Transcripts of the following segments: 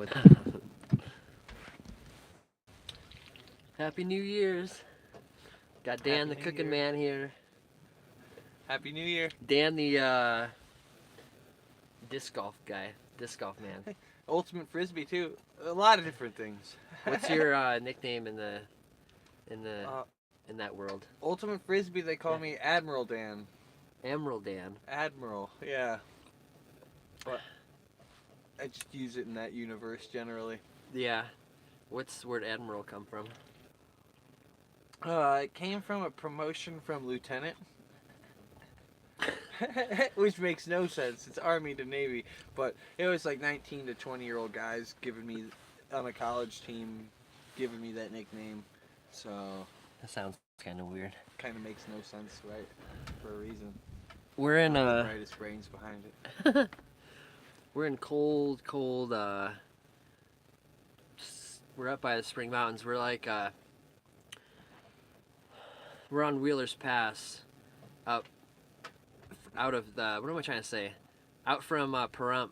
with Happy New Year's. Got Dan the cooking man here. Happy New Year. Dan the disc golf guy. Disc golf man. Ultimate Frisbee too. A lot of different things. What's your nickname in the in the Uh, in that world? Ultimate Frisbee, they call me Admiral Dan. Emerald Dan. Admiral, yeah. But I just use it in that universe generally. Yeah. Where'd Admiral come from? It came from a promotion from lieutenant. Which makes no sense. It's Army to Navy. But it was like 19 to 20-year-old guys giving me, on a college team, giving me that nickname. So, That sounds kind of weird. kind of makes no sense, right? For a reason. We're in The brightest brains behind it. we're in cold. We're up by the Spring Mountains. We're like we're on Wheeler's Pass, out of the, what am I trying to say? Out from Pahrump,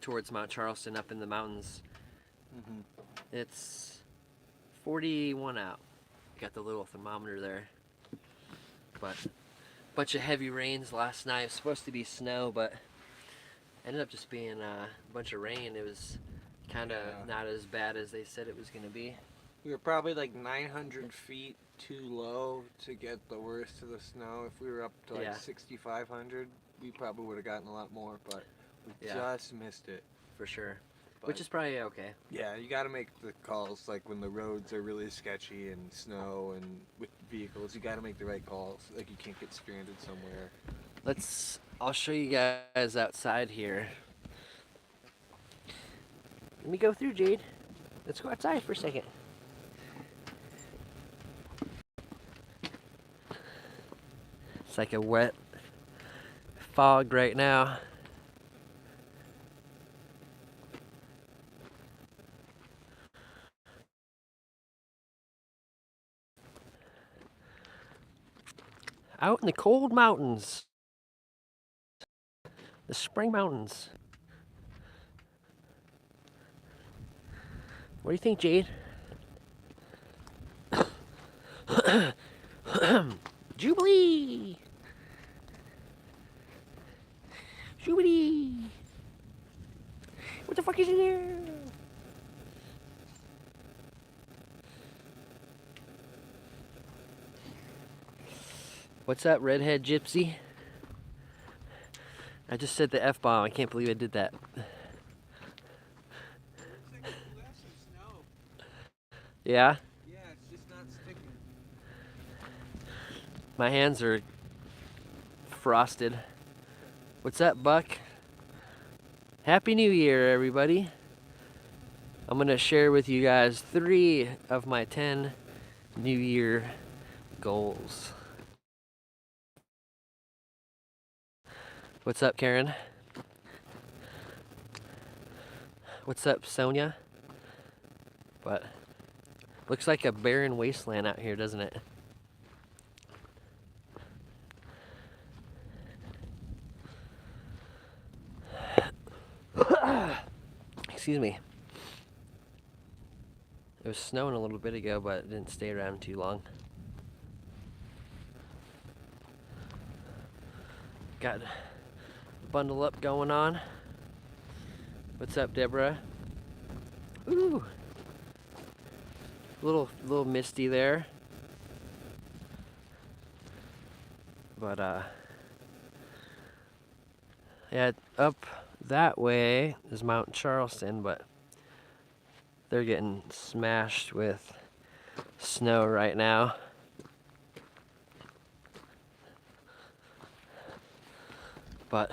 towards Mount Charleston, up in the mountains. Mm-hmm. It's 41 out. Got the little thermometer there. But bunch of heavy rains last night. It was supposed to be snow, but ended up just being a bunch of rain. It was kind of not as bad as they said it was going to be. We were probably like 900 feet too low to get the worst of the snow. If we were up to like 6,500, we probably would have gotten a lot more, but we just missed it. For sure. But Which is probably okay. yeah, you got to make the calls like when the roads are really sketchy and snow and with vehicles. You got to make the right calls. Like you can't get stranded somewhere. I'll show you guys outside here. Let me go through, Jade. Let's go outside for a second. It's like a wet fog right now. Out in the cold mountains. The Spring Mountains. What do you think, Jade? Jubilee! Jubilee! What the fuck is in there? What's up, redhead gypsy? I just said the F-bomb. I can't believe I did that. Yeah? Yeah, it's just not sticking. My hands are frosted. What's up, Buck? Happy New Year, everybody. I'm going to share with you guys 3 of my 10 New Year goals. What's up, Karen? What's up, Sonia? But looks like a barren wasteland out here, doesn't it? Excuse me. It was snowing a little bit ago, but it didn't stay around too long. Got bundle up going on. What's up, Deborah? Ooh. Little misty there. But yeah, up that way is Mount Charleston, but they're getting smashed with snow right now. But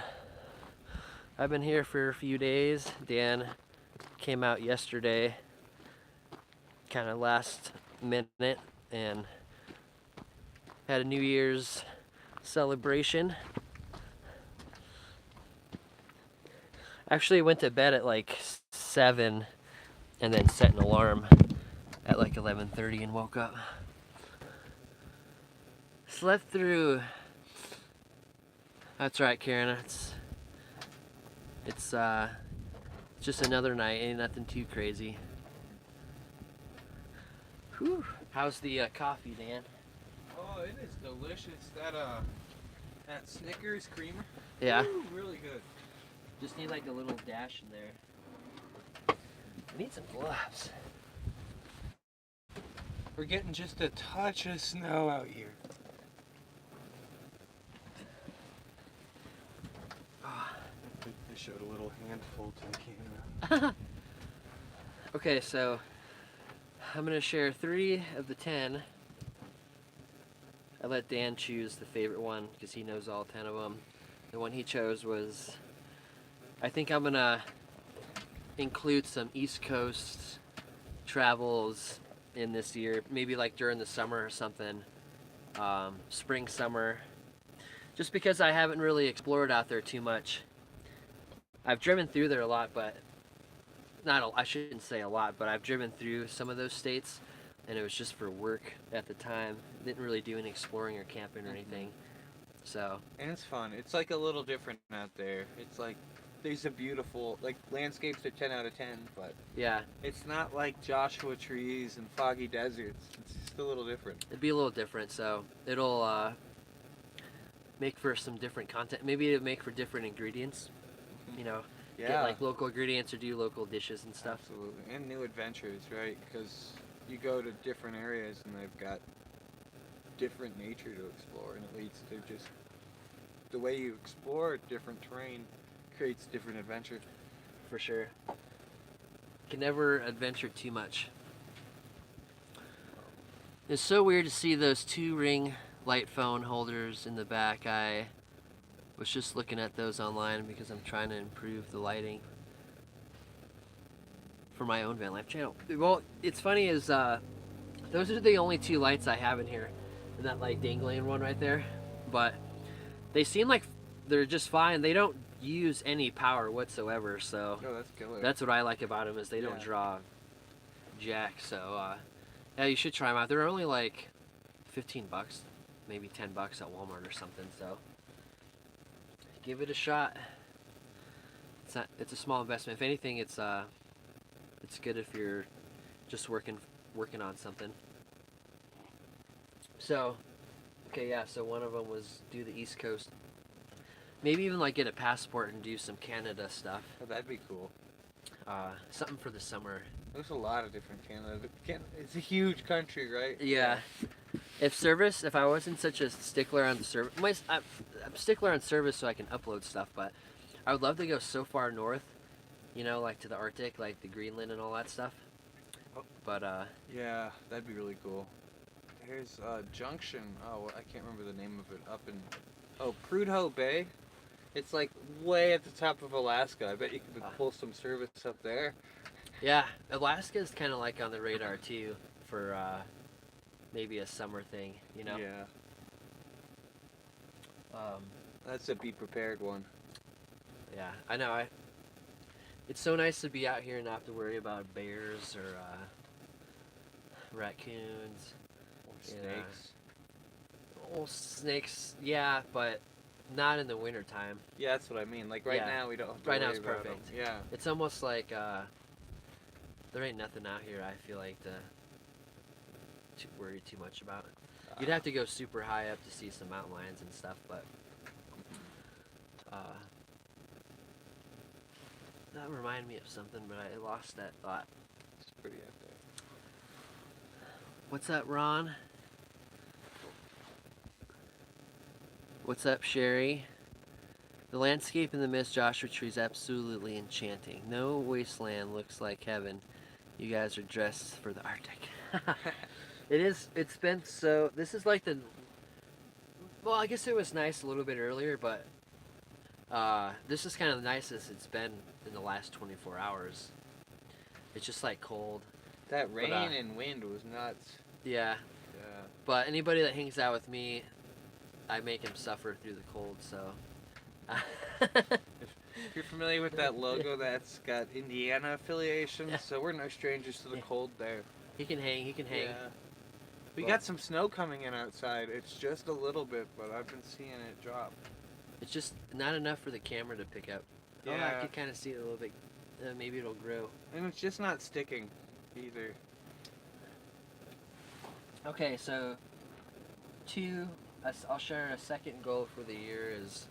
I've been here for a few days. Dan came out yesterday, kind of last minute, and had a New Year's celebration. Actually went to bed at like 7 and then set an alarm at like 11:30 and woke up. Slept through. That's right, Karen. It's Just another night, ain't nothing too crazy. Whew. How's the coffee, Dan? Oh, it is delicious. That Snickers creamer. Yeah. Ooh, really good. Just need like a little dash in there. I need some gloves. We're getting just a touch of snow out here. I showed a little handful to the camera. Okay, so I'm gonna share 3 of the 10. I let Dan choose the favorite one because he knows all 10 of them. The one he chose was, I think I'm gonna include some East Coast travels in this year, maybe like during the summer or something, spring, summer, just because I haven't really explored out there too much. I've driven through there a lot, but I shouldn't say a lot, but I've driven through some of those states, and it was just for work at the time. Didn't really do any exploring or camping or anything. So. And it's fun. It's like a little different out there. It's like there's a beautiful landscapes are 10 out of 10, but Yeah. it's not like Joshua trees and foggy deserts. It's just a little different. It'd be a little different, so it'll make for some different content. Maybe it'll make for different ingredients. You know, Yeah. get like local ingredients or do local dishes and stuff. Absolutely. And new adventures, right? Because you go to different areas and they've got different nature to explore, and it leads to just the way you explore different terrain creates different adventure. For sure. Can never adventure too much. It's so weird to see those 2-ring light phone holders in the back. I was just looking at those online because I'm trying to improve the lighting for my own van life channel. Well, it's funny is those are the only 2 lights I have in here, and that like dangling one right there. But they seem like they're just fine. They don't use any power whatsoever, so Oh, that's killer. that's what I like about them is they don't Yeah. draw jack. So yeah, you should try them out. They're only like $15, maybe $10 at Walmart or something. So give it a shot. It's a small investment. If anything, it's good if you're just working on something. So, okay, yeah. So one of them was do the East Coast. Maybe even like get a passport and do some Canada stuff. Oh, that'd be cool. Something for the summer. There's a lot of different Canada. It's a huge country, right? Yeah. If I wasn't such a stickler on the service, I'm stickler on service so I can upload stuff, but I would love to go so far north, you know, like to the Arctic, like the Greenland and all that stuff. But Yeah, that'd be really cool. There's Junction. Oh, I can't remember the name of it. Up in Prudhoe Bay. It's like way at the top of Alaska. I bet you could pull some service up there. yeah, Alaska's kind of like on the radar too for maybe a summer thing, you know. Yeah. Um, That's a be prepared one. yeah, I know. It's so nice to be out here and not have to worry about bears or raccoons. Or Yeah. snakes. Well, snakes, yeah, but not in the wintertime. Yeah, that's what I mean. Like right Yeah. now, we don't have to Right now worry it's about perfect. them. Yeah. It's almost like there ain't nothing out here I feel like to worry too much about. You'd have to go super high up to see some mountain lions and stuff, but that reminded me of something, but I lost that thought. It's pretty out there. What's up, Ron? What's up, Sherry? The landscape in the Miss Joshua tree is absolutely enchanting. No wasteland looks like heaven. You guys are dressed for the Arctic. It is. It's been so. This is like the. Well, I guess it was nice a little bit earlier, but this is kind of the nicest it's been in the last 24 hours. It's just like cold. That rain But, and wind was nuts. Yeah. Yeah. But anybody that hangs out with me, I make him suffer through the cold. So. If you're familiar with that logo, that's got Indiana affiliation, so we're no strangers to the cold there. He can hang. He can hang. Yeah. We Well- got some snow coming in outside. It's just a little bit, but I've been seeing it drop. It's just not enough for the camera to pick up. Oh, I Yeah. could kind of see it a little bit maybe it'll grow. And it's just not sticking either. Okay, so I'll share a second goal for the year is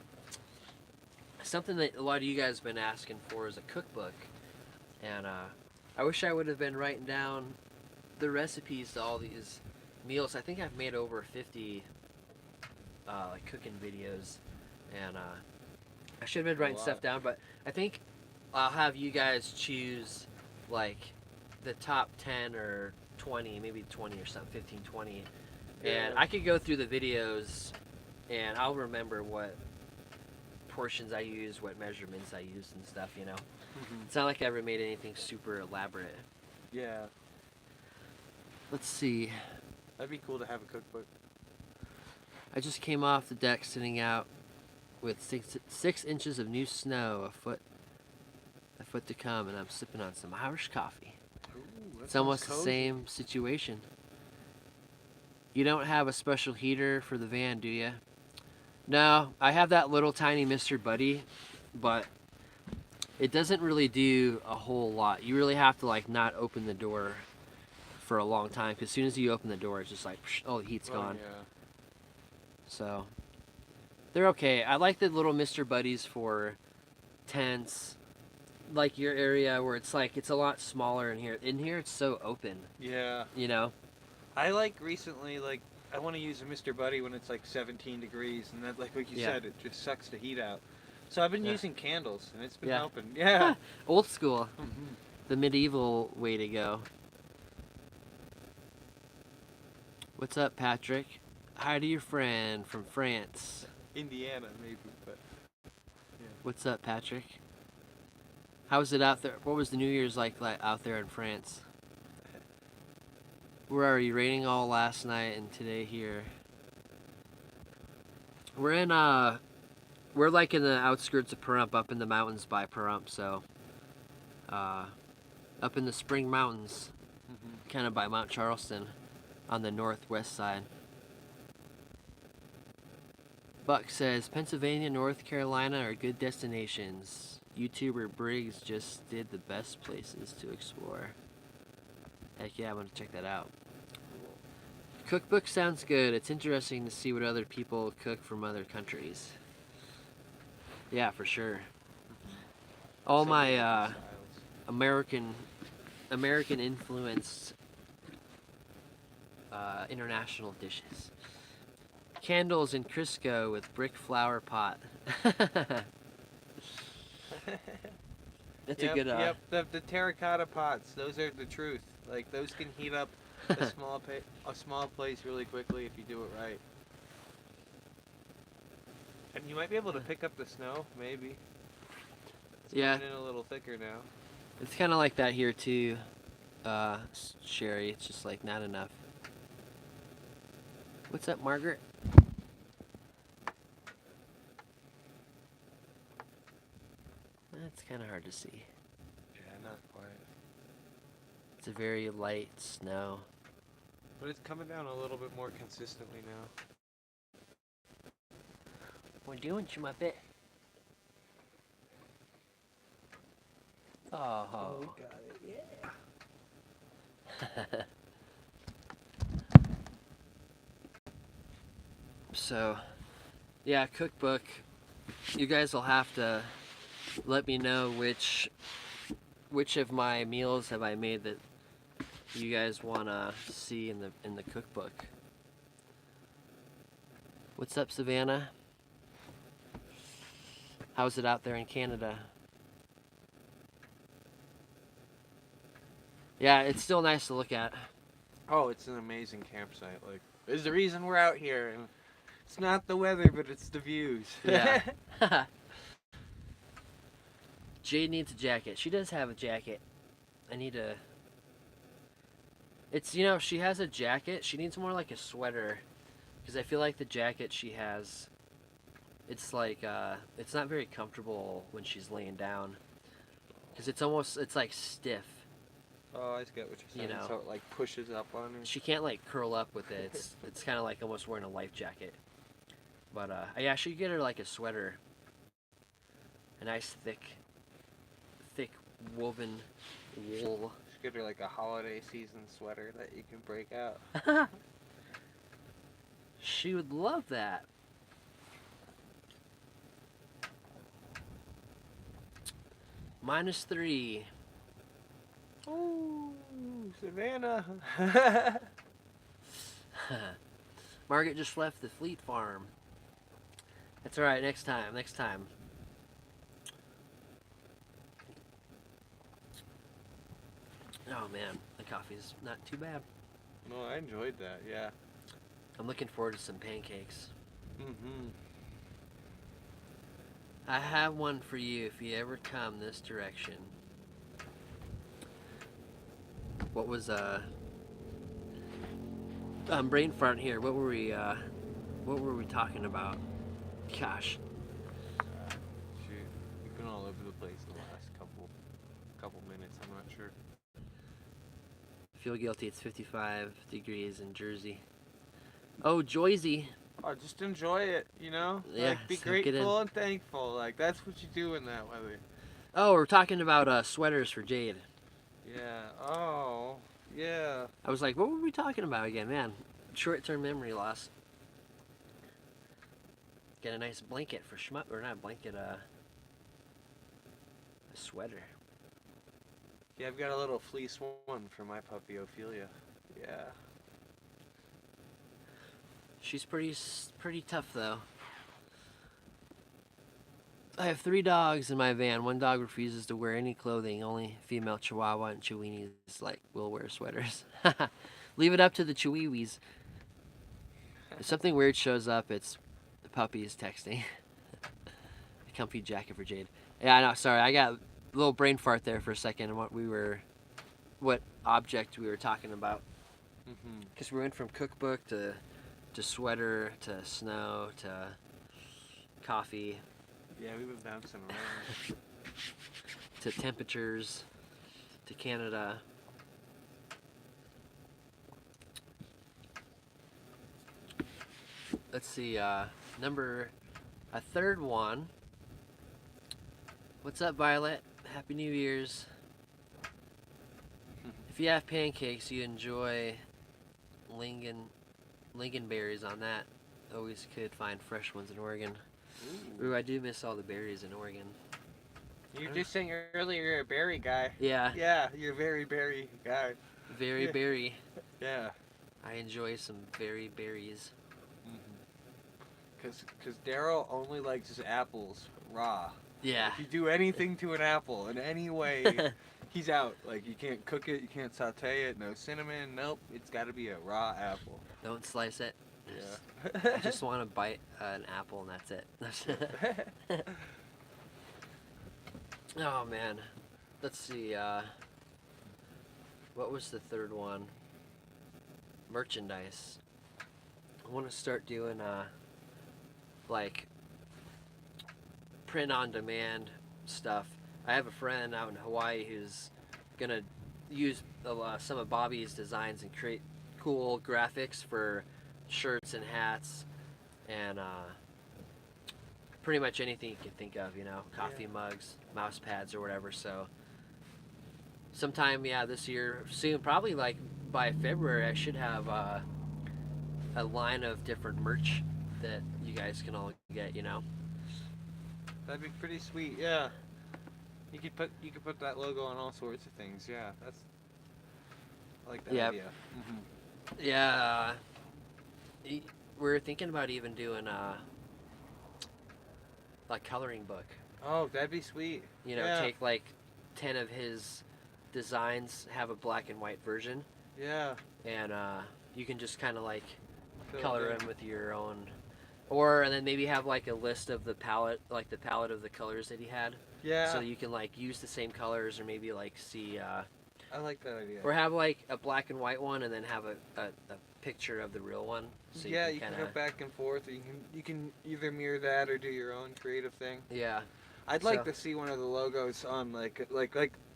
something that a lot of you guys have been asking for is a cookbook. And I wish I would have been writing down the recipes to all these meals. I think I've made over 50 like cooking videos, and I should have been writing stuff down, but I think I'll have you guys choose like the top 10 or 20, maybe 20 or something, 15, 20. And I could go through the videos and I'll remember what portions I use, what measurements I use and stuff, you know. It's not like I ever made anything super elaborate. Yeah. Let's see. That'd be cool to have a cookbook. I just came off the deck sitting out with 6 inches of new snow, a foot to come, and I'm sipping on some Irish coffee. Ooh, It's almost the same situation. You don't have a special heater for the van, do you? No, I have that little tiny Mr. Buddy, but it doesn't really do a whole lot. You really have to like not open the door for a long time, because as soon as you open the door, it's just like, oh, the heat's gone. Yeah. So they're okay. I like the little Mr. Buddies for tents, like your area where it's like it's a lot smaller in here. In here, it's so open. Yeah. You know. I like recently, like, I want to use a Mr. Buddy when it's like 17 degrees, and that, like you said, it just sucks the heat out. So I've been using candles, and it's been helping. Yeah. Old school. The medieval way to go. What's up, Patrick? Hi to your friend from France. Indiana, maybe, but yeah. What's up, Patrick? How was it out there? What was the New Year's like out there in France? Where are you? Raining all last night and today here. We're in we're like in the outskirts of Pahrump, up in the mountains by Pahrump, so up in the Spring Mountains, kind of by Mount Charleston, on the northwest side. Buck says Pennsylvania, North Carolina are good destinations. YouTuber Briggs just did the best places to explore. Heck yeah, I'm gonna check that out. Cookbook sounds good. It's interesting to see what other people cook from other countries. Yeah, for sure. All my American influenced international dishes. Candles in Crisco with brick flower pot. That's a good. Yep, the terracotta pots. Those are the truth. Like those can heat up a small place really quickly if you do it right. And you might be able to pick up the snow, maybe. It's coming in a little thicker now. It's kind of like that here too, Sherry. It's just like not enough. What's up, Margaret? That's kind of hard to see. Yeah, not quite. It's a very light snow. But it's coming down a little bit more consistently now. What are you doing, Muppet? Oh. We got it, yeah. So, yeah, cookbook. You guys will have to let me know which of my meals have I made that you guys want to see in the cookbook. What's up, Savannah? How's it out there in Canada? Yeah, it's still nice to look at. Oh, it's an amazing campsite. Like, there's the reason we're out here, and it's not the weather, but it's the views. Yeah. Jade needs a jacket. She does have a jacket. I need a... It's, you know, she has a jacket. She needs more like a sweater. Because I feel like the jacket she has, it's like, it's not very comfortable when she's laying down. Because it's like stiff. Oh, I get what you're saying. You know. So it like pushes up on her. She can't like curl up with it. It's kind of like almost wearing a life jacket. But yeah, I should get her like a sweater. A nice thick woven wool. Just get her like a holiday season sweater that you can break out. She would love that. -3. Oh, Savannah. Margaret just left the Fleet Farm. That's alright, next time, next time. Oh man, the coffee's not too bad. No, I enjoyed that. Yeah. I'm looking forward to some pancakes. Mm-hmm. I have one for you if you ever come this direction. What was brain fart here. What were we talking about? Gosh. Shoot, we've been all over the place in the last couple minutes. I'm not sure. Feel guilty. It's 55 degrees in Jersey. Oh, Joyzy. Oh, just enjoy it, you know? Yeah, Like, be soak it in. grateful and thankful. Like, that's what you do in that weather. Oh, we're talking about sweaters for Jade. Yeah. Oh, yeah. I was like, what were we talking about again? Man, short-term memory loss. Get a nice blanket for Schmuck, or not a blanket, a sweater. Yeah, I've got a little fleece one for my puppy, Ophelia. Yeah. She's pretty tough though. I have 3 dogs in my van. One dog refuses to wear any clothing. Only female Chihuahua and Chiweenies will wear sweaters. Leave it up to the Chihuahuas. If something weird shows up, it's the puppy is texting. A comfy jacket for Jade. Yeah, I know. Sorry, I got a little brain fart there for a second. And what object we were talking about? Because we went from cookbook to sweater to snow to coffee. Yeah, we've been bouncing around. To temperatures, to Canada. Let's see, a third one. What's up, Violet? Happy New Year's. If you have pancakes, you enjoy lingonberries on that. Always could find fresh ones in Oregon. Ooh, I do miss all the berries in Oregon. You were just saying earlier you're a berry guy. Yeah. Yeah, you're a very berry guy. Very berry. Yeah. I enjoy some very berries. Because Daryl only likes his apples raw. Yeah. If you do anything to an apple in any way, he's out. Like, you can't cook it, you can't saute it, no cinnamon, nope. It's got to be a raw apple. Don't slice it. Yeah. I just want to bite an apple and that's it. Oh man. Let's see. What was the third one? Merchandise. I want to start doing like print on demand stuff. I have a friend out in Hawaii who's gonna use some of Bobby's designs and create cool graphics for shirts and hats and pretty much anything you can think of, you know, coffee mugs, mouse pads or whatever. So sometime, yeah, this year soon, probably like by February, I should have a line of different merch that you guys can all get, you know. That'd be pretty sweet, yeah. You could put that logo on all sorts of things, yeah. I like that idea. Yeah. We're thinking about even doing like coloring book. Oh, that'd be sweet. You know, take like 10 of his designs, have a black and white version. Yeah. And you can just kind of like color them with your own, and then maybe have like a list of the palette, like the palette of the colors that he had. Yeah. So you can like use the same colors, or maybe like see. I like that idea. Or have like a black and white one, and then have a picture of the real one. So yeah, you you can go back and forth. Or you can either mirror that or do your own creative thing. Yeah. I'd like to see one of the logos on like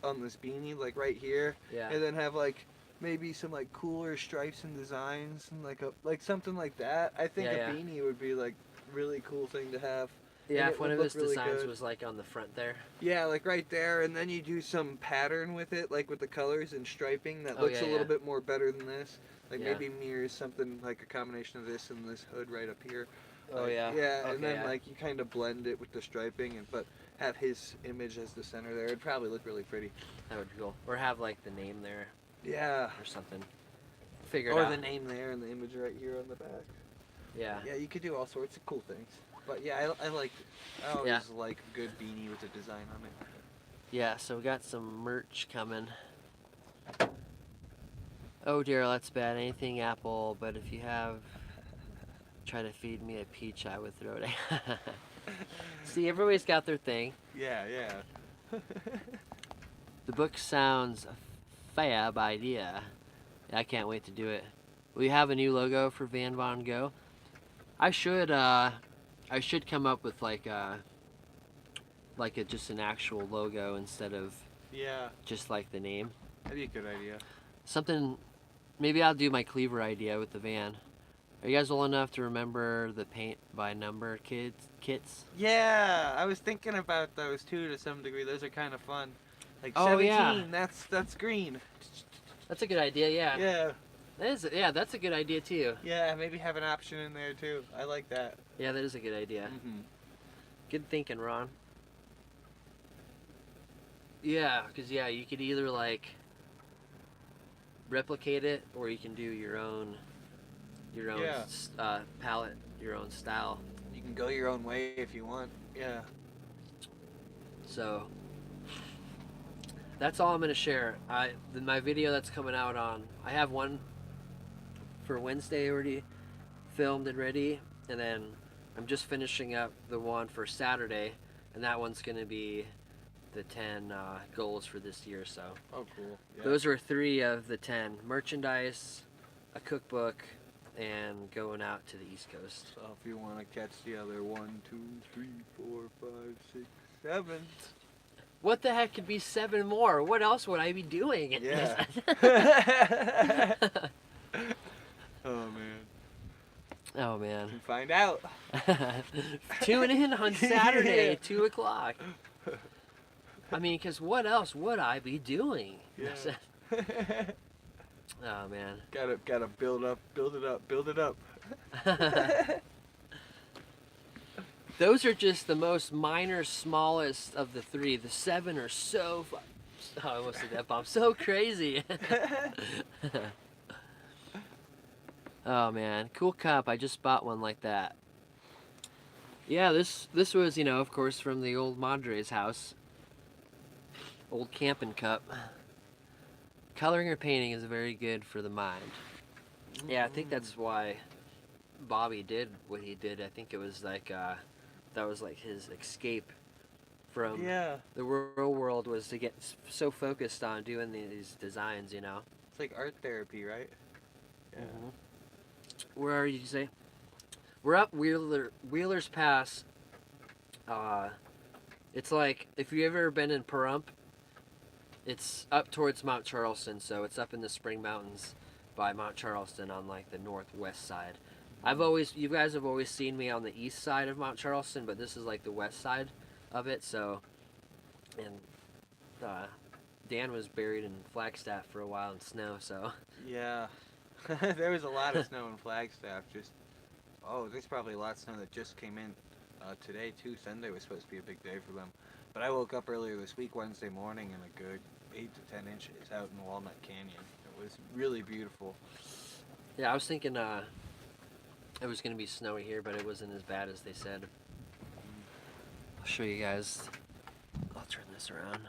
on this beanie, like right here. Yeah. And then have like maybe some like cooler stripes and designs and like something like that. I think a beanie would be like really cool thing to have. Yeah, and if it one would of look his really designs good. was like on the front there. Yeah, like right there, and then you do some pattern with it, like with the colors and striping that Oh, looks yeah, a yeah. little bit more better than this. Like Yeah. maybe mirrors something like a combination of this and this hood right up here. Oh, Like, yeah. yeah, Okay, and then yeah. like you kind of blend it with the striping, and but have his image as the center there. It'd probably look really pretty. That would be cool. Or have like the name there Yeah. or something. Figure it Or out. the name there and the image right here on the back. Yeah. Yeah, you could do all sorts of cool things. But yeah, I like it. I always Yeah. like a good beanie with a design on it. Yeah, so we got some merch coming. Oh, Daryl, that's bad. Anything apple, but if you have, try to feed me a peach, I would throw it. See, everybody's got their thing. Yeah, yeah. The book sounds a fab idea. I can't wait to do it. We have a new logo for Van Von Go. I should come up with like a just an actual logo instead of Yeah, just like the name. that'd be a good idea. Something. Maybe I'll do my Cleaver idea with the van. Are you guys old enough to remember the paint by number kits? Yeah, I was thinking about those too to some degree. Those are kind of fun. Like Oh, 17, yeah. that's green. That's a good idea. Yeah. Yeah, That is. Yeah, that's a good idea too. yeah, maybe have an option in there too. I like that. Yeah, that is a good idea. Mm-hmm. Good thinking, Ron. Yeah, because yeah, you could either like replicate it, or you can do your own Yeah. palette, your own style. You can go your own way if you want. Yeah. So that's all I'm gonna share. My video that's coming out on. I have one for Wednesday already filmed and ready, and then I'm just finishing up the one for Saturday, and that one's gonna be the 10 goals for this year. So Oh, cool. Yeah. those are 3 of the 10: merchandise, a cookbook, and going out to the East Coast. So if you want to catch the other 1, 2, 3, 4, 5, 6, 7. What the heck could be 7 more? What else would I be doing? Yeah. Oh man. Oh man. You find out. Tune in on Saturday, Yeah. 2 o'clock. I mean, because what else would I be doing? Yeah. Oh man. Gotta build it up. Those are just the most minor, smallest of the 3. The 7 are so. Oh, I almost did that bomb. So crazy. Oh man, cool cup. I just bought one like that. Yeah, this was, of course, from the old Madre's house. Old camping cup. Coloring or painting is very good for the mind. Yeah, I think that's why Bobby did what he did. I think it was like that was like his escape from Yeah. the real world, was to get so focused on doing these designs. It's like art therapy, right? Yeah. Mhm. Where are you, say? We're up Wheeler's Pass. It's like, if you've ever been in Pahrump, it's up towards Mount Charleston, so it's up in the Spring Mountains by Mount Charleston on like the northwest side. You guys have always seen me on the east side of Mount Charleston, but this is like the west side of it. So, and Dan was buried in Flagstaff for a while in snow, so. Yeah. There was a lot of snow in Flagstaff. There's probably a lot of snow that just came in today too. Sunday was supposed to be a big day for them. But I woke up earlier this week, Wednesday morning, and a good 8 to 10 inches out in Walnut Canyon. It was really beautiful. Yeah, I was thinking it was going to be snowy here, but it wasn't as bad as they said. I'll show you guys. I'll turn this around.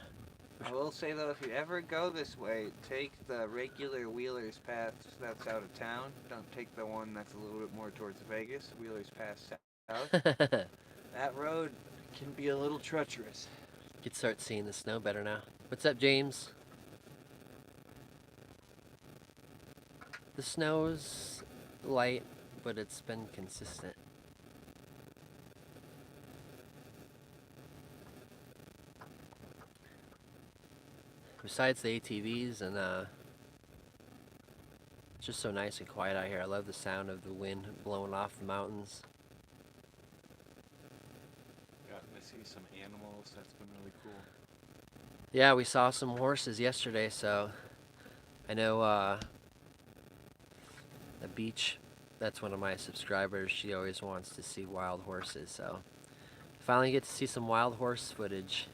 I will say though, if you ever go this way, take the regular Wheeler's Pass that's out of town. Don't take the one that's a little bit more towards Vegas, Wheeler's Pass South. That road can be a little treacherous. You can start seeing the snow better now. What's up, James? The snow's light, but it's been consistent. Besides the ATVs, and it's just so nice and quiet out here. I love the sound of the wind blowing off the mountains. see some animals. That's been really cool. Yeah, we saw some horses yesterday, so I know the beach, that's one of my subscribers. She always wants to see wild horses, so finally get to see some wild horse footage.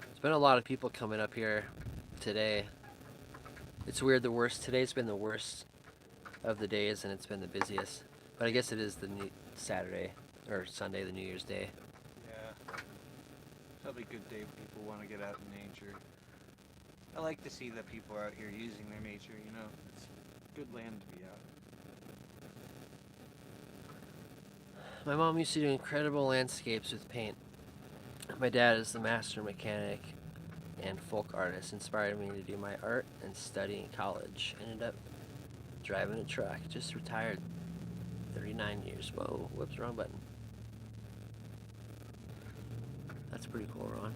There's been a lot of people coming up here today. It's weird, today's been the worst of the days and it's been the busiest. But I guess it is the Saturday or Sunday, the New Year's Day. Yeah. Probably a good day for people who want to get out in nature. I like to see that people are out here using their nature, you know. It's good land to be out. My mom used to do incredible landscapes with paint. My dad is the master mechanic and folk artist, inspired me to do my art and study in college. Ended up driving a truck, just retired, 39 years. Whoa, whoops, wrong button. That's pretty cool, Ron.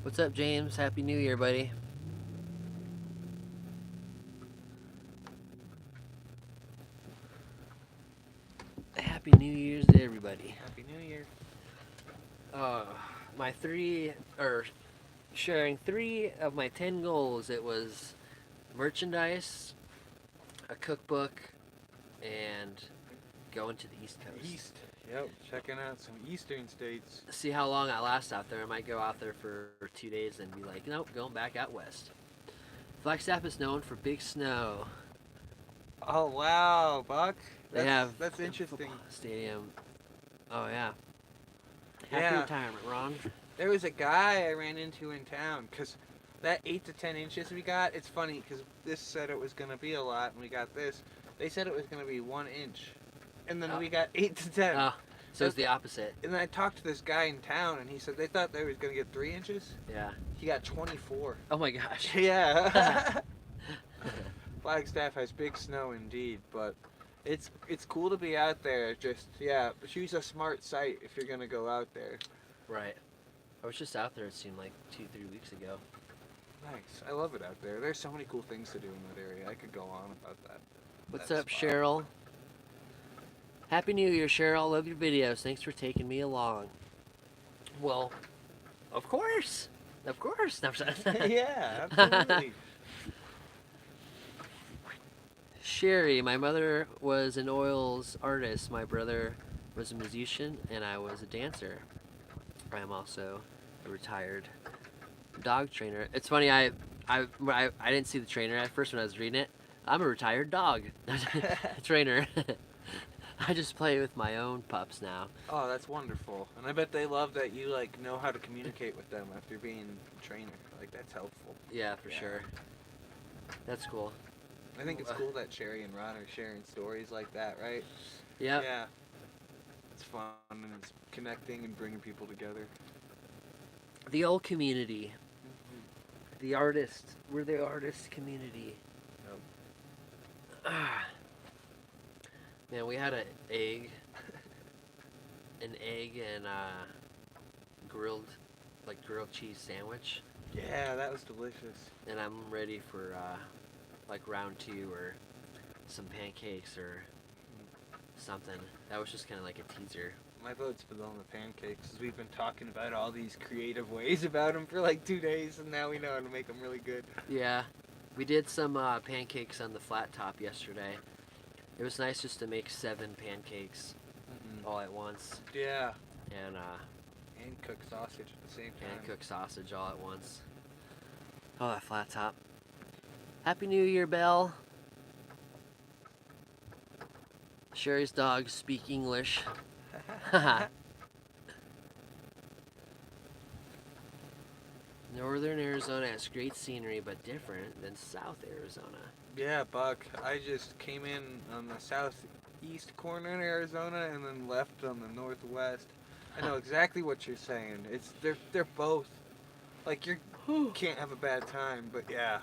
What's up, James? Happy New Year, buddy. Happy New Year's to everybody. Happy New Year. Sharing 3 of my 10 goals. It was merchandise, a cookbook, and going to the East Coast. East. Yep. Checking out some eastern states. See how long I last out there. I might go out there for 2 days and be like, nope, going back out west. Flagstaff is known for big snow. Oh wow, Buck. That's that's interesting. Stadium. Oh yeah. Happy Yeah. retirement, Ron. There was a guy I ran into in town because that 8 to 10 inches we got. It's funny because this said it was gonna be a lot, and we got this. They said it was gonna be 1 inch, and then we got 8 to 10. Oh, so it's the opposite. And then I talked to this guy in town, and he said they thought they was gonna get 3 inches. Yeah. He got 24. Oh my gosh. Yeah. Flagstaff has big snow indeed, but it's cool to be out there. Just choose a smart site if you're gonna go out there. Right. I was just out there, it seemed like 2-3 weeks ago. Nice. I love it out there. There's so many cool things to do in that area. I could go on about that. What's that up, spot. Cheryl? Happy New Year, Cheryl. Love your videos. Thanks for taking me along. Well, of course. Of course. No, I'm sorry. Yeah, absolutely. Sherry, my mother was an oils artist. My brother was a musician, and I was a dancer. I am also a retired dog trainer. It's funny, I didn't see the trainer at first when I was reading it. I'm a retired dog trainer. I just play with my own pups now. Oh, that's wonderful. And I bet they love that you know how to communicate with them after being a trainer. Like that's helpful. Yeah, for sure. That's cool. I think it's cool that Sherry and Ron are sharing stories like that, right? Yep. Yeah. It's fun and it's connecting and bringing people together. The old community. The artist. We're the artist community. Ah. Man, we had an egg and grilled cheese sandwich. Yeah, that was delicious. And I'm ready for round 2 or some pancakes or something. That was just kind of like a teaser. My vote's for on the pancakes, because we've been talking about all these creative ways about them for like 2 days, and now we know how to make them really good. Yeah, we did some pancakes on the flat top yesterday. It was nice just to make 7 pancakes all at once. Yeah. And cook sausage at the same time. and cook sausage all at once. Oh, that flat top. Happy New Year, Belle. Sherry's dogs speak English. Northern Arizona has great scenery, but different than South Arizona. Yeah, Buck. I just came in on the southeast corner in Arizona and then left on the northwest. I know exactly what you're saying. They're both like you can't have a bad time, but yeah,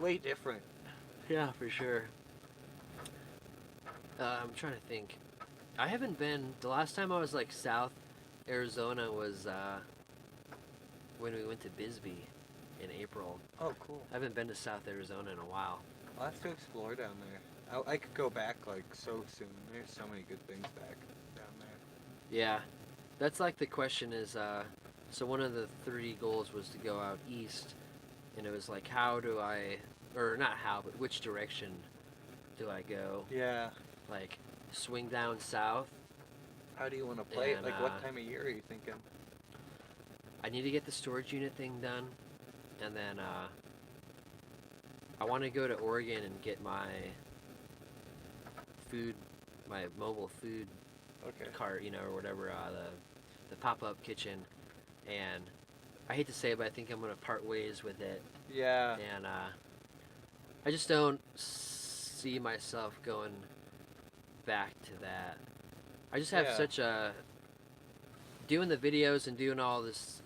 way different. Yeah, for sure. I'm trying to think. I haven't been. The last time I was South Arizona was when we went to Bisbee in April. Oh, cool. I haven't been to South Arizona in a while. Lots to explore down there. I could go back like so soon. There's so many good things back down there. Yeah, that's like the question is. So one of the 3 goals was to go out east, and it was like, how do I, or not how, but which direction do I go? Yeah. Like, swing down south. How do you want to play it? And, Like, what time of year are you thinking? I need to get the storage unit thing done, and then I want to go to Oregon and get my food, my mobile food Okay. cart, or whatever, the pop-up kitchen, and I hate to say it, but I think I'm gonna part ways with it, Yeah. and I just don't see myself going back to that. I just have Yeah. such a doing the videos and doing all this,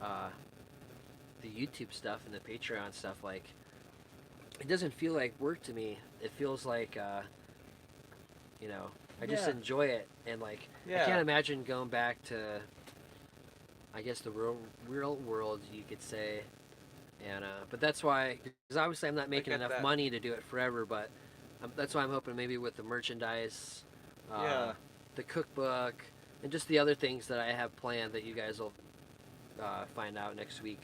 uh, the YouTube stuff and the Patreon stuff. Like, it doesn't feel like work to me. It feels like, I just Yeah. enjoy it, and like, Yeah. I can't imagine going back to, I guess, the real world, you could say. And but that's why, because obviously I'm not making get enough that. money to do it forever. But that's why I'm hoping maybe with the merchandise, Yeah. the cookbook, and just the other things that I have planned that you guys will find out next week.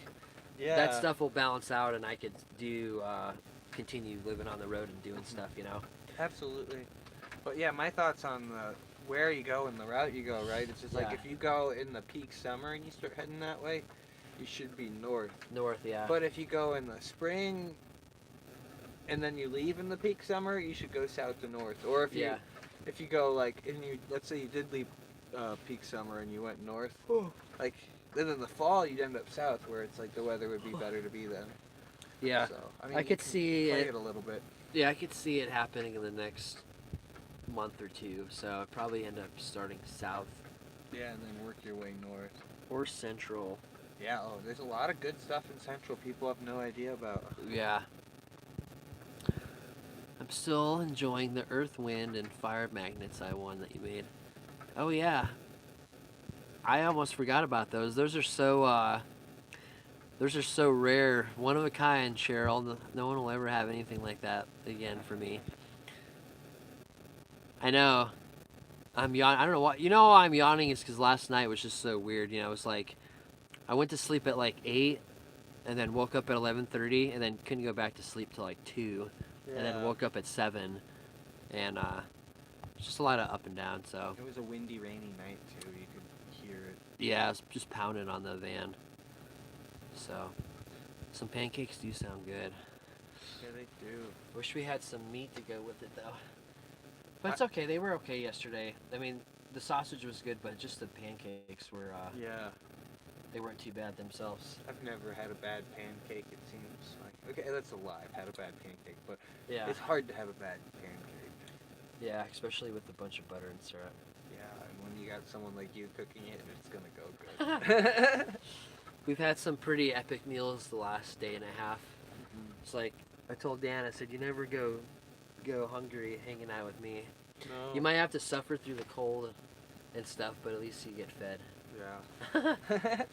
Yeah. That stuff will balance out, and I could do continue living on the road and doing stuff. Absolutely. But yeah, my thoughts on where you go and the route you go, right? It's just like Yeah. if you go in the peak summer and you start heading that way, you should be north. North, yeah. But if you go in the spring and then you leave in the peak summer, you should go south to north. Or if you Yeah. if you go like and you let's say you did leave peak summer and you went north, like then in the fall you'd end up south where it's like the weather would be better to be then. Yeah. So I mean I you could can see play it. it a little bit. Yeah, I could see it happening in the next month or two. So I'd probably end up starting south Yeah, and then work your way north. or central. Yeah, oh, there's a lot of good stuff in Central people have no idea about. Yeah. I'm still enjoying the earth, wind, and fire magnets I won that you made. Oh yeah. I almost forgot about those. Those are so rare, one of a kind, Cheryl. No one will ever have anything like that again for me. I know. I'm yawning. I don't know why. Why I'm yawning is because last night was just so weird. It was like I went to sleep at like 8, and then woke up at 11:30, and then couldn't go back to sleep till like 2, and then woke up at 7, and it's just a lot of up and down. So It was a windy, rainy night too. You could hear it. yeah, I was just pounding on the van. So some pancakes do sound good. Yeah, they do. Wish we had some meat to go with it though. But it's okay. They were okay yesterday. I mean, the sausage was good, but just the pancakes were. Yeah. They weren't too bad themselves. I've never had a bad pancake. It seems like okay, that's a lie. I've had a bad pancake, but Yeah. it's hard to have a bad pancake. Yeah, especially with a bunch of butter and syrup. Yeah, and when you got someone like you cooking it, it's gonna go good. We've had some pretty epic meals the last day and a half. It's like I told Dan, I said, you never go hungry hanging out with me. No. You might have to suffer through the cold and stuff, but at least you get fed. Yeah.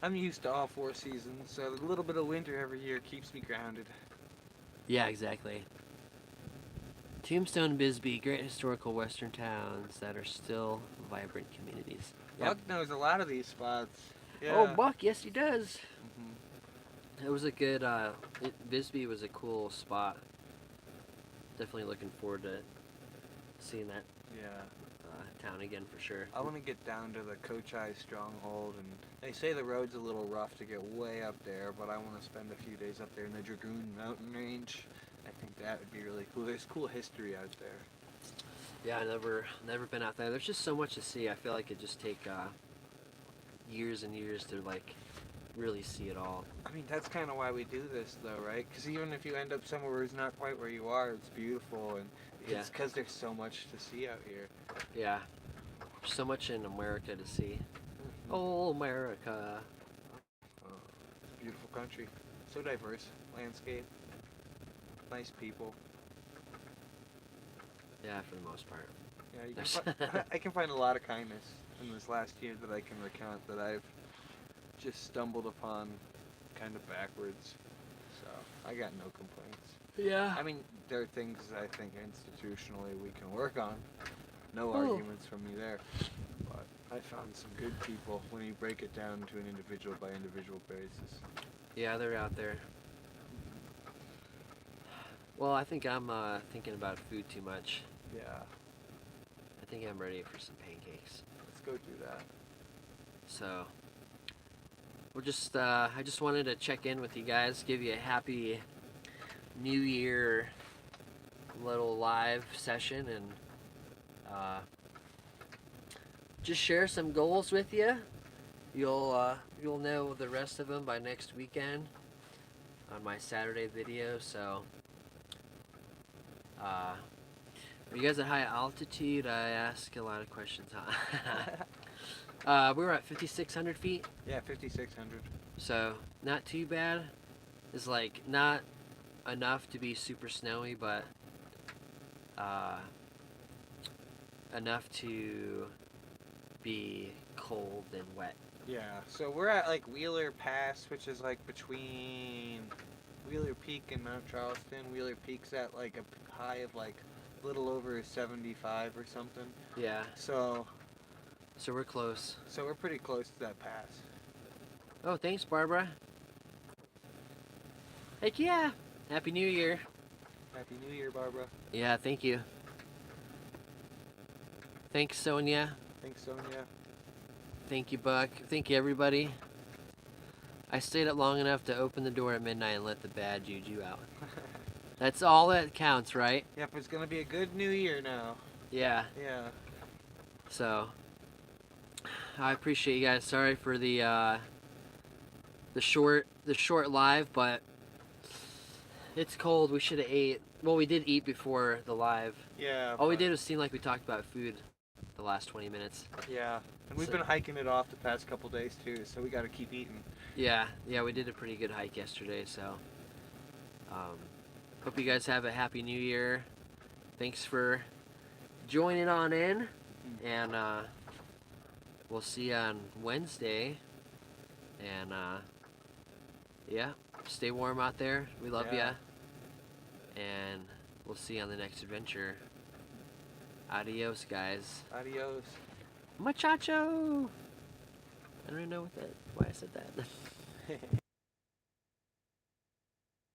I'm used to all 4 seasons, so a little bit of winter every year keeps me grounded. Yeah, exactly. Tombstone, Bisbee, great historical western towns that are still vibrant communities. Buck knows a lot of these spots. Yeah. Oh, Buck, yes, he does. Mhm. It was a good, Bisbee was a cool spot. Definitely looking forward to seeing that Yeah. town again for sure. I want to get down to the Kochai Stronghold, and they say the road's a little rough to get way up there, but I want to spend a few days up there in the Dragoon Mountain Range. I think that would be really cool. There's cool history out there. Yeah, I never been out there. There's just so much to see. I feel like it just take years and years to like really see it all. I mean, that's kind of why we do this, though, right? Because even if you end up somewhere it's not quite where you are, it's beautiful, and Yeah. it's because there's so much to see out here. Yeah, there's so much in America to see. Mhm. Oh, America. It's a beautiful country. So diverse. Landscape. Nice people. Yeah, for the most part. Yeah, you can There's- I can find a lot of kindness in this last year that I can recount that I've just stumbled upon kind of backwards. So I got no complaints. Yeah. I mean, there are things I think institutionally we can work on. No Oh. arguments from me there. But I found some good people when you break it down to an individual by individual basis. Yeah, they're out there. Well, I think I'm thinking about food too much. Yeah, I think I'm ready for some pancakes. let's go do that. So, we're just, I just wanted to check in with you guys, give you a happy New Year little live session, and just share some goals with you. You'll know the rest of them by next weekend on my Saturday video. So, are you guys at high altitude? I ask a lot of questions, huh? We were at 5,600 feet. Yeah, 5,600. So, not too bad. It's like not enough to be super snowy, but enough to be cold and wet. Yeah, so we're at like Wheeler Pass, which is like between Wheeler Peak and Mount Charleston. Wheeler Peak's at like a high of like a little over 75 or something. Yeah, So so we're close. we're pretty close to that pass. Oh, thanks, Barbara. Heck yeah. Happy New Year. Happy New Year, Barbara. Yeah, thank you. Thanks, Sonia. Thanks, Sonia. Thank you, Buck. Thank you, everybody. I stayed up long enough to open the door at midnight and let the bad juju out. That's all that counts, right? Yep, it's gonna be a good New Year now. Yeah. Yeah. So, I appreciate you guys. Sorry for the short live, but it's cold. We should have ate. Well, we did eat before the live. Yeah. All we but- did was seem like we talked about food the last 20 minutes. Yeah. And we've So- been hiking it off the past couple days too, so we gotta keep eating. Yeah, we did a pretty good hike yesterday. So, hope you guys have a happy New Year. Thanks for joining on in, and we'll see you on Wednesday. And yeah, stay warm out there. We love Yeah. ya. And we'll see you on the next adventure. Adios, guys. Adios. Muchacho! I don't even know why I said that.